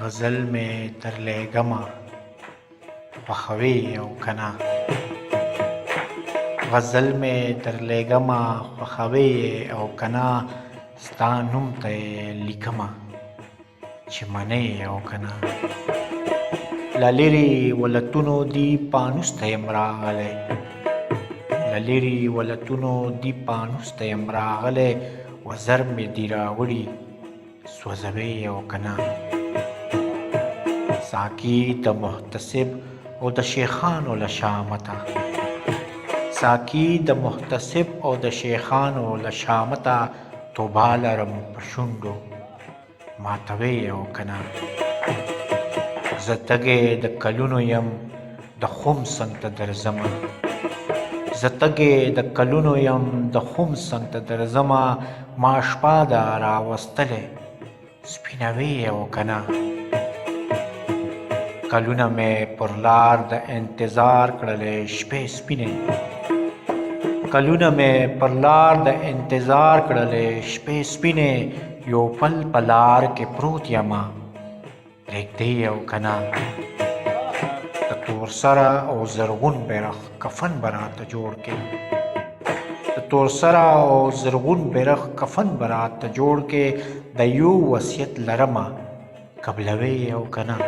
غزل مې تر لېږمه خوښوې او کنه غزل مې تر لېږمه خوښوې او کنه ستا نوم ته یې لیکمه چې منې او کنه له لرې ولتونو دي پانوس ته یم راغلی له لرې ولتونو دي پانوس ته یم راغلی وزر مې دي راوړي سوځوې او کنه ساقي د محتسب او د شیخانو له شامته ساقي د محتسب او د شیخانو له شامته توبه لرم په شونډو ماتوې او کنه زه تږی د کلونو یم د خم څنګ ته درځمه زه تږی د کلونو یم د خم څنګ ته درځمه ما شپه ده راوستلې سپینوې او کنه کلونه مې پر لار د انتظار کړلې شپې سپینې کلونه مې پر لار د انتظار کړلې شپې سپینې یو پل په لار کې پروت یمه پرېږدې او کنه د تور سره او زرغون بیرغ کفن به راته جوړ کې د تور سره او زرغون بیرغ کفن به راته جوړ کې د یو وصیت لرمه قبلوې او کنه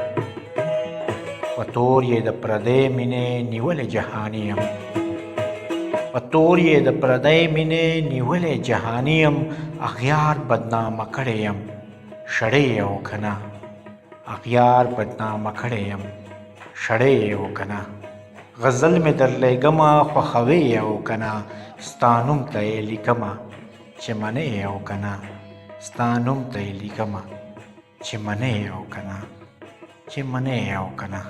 په تور یې د پردۍ مینې نیولې جهاني یم په تور یې د پردۍ مینې نیولې جهاني یم اغیار بدنامه کړی یم شړې او کنه اغیار بدنامه کړی یم شړې او کنه غزل مې در لېږمه خوښوې او کنه ستا نوم ته یې لیکمه چې منې او کنه ستا نوم ته یې لیکمه چې منې او کنه چې منې او کنه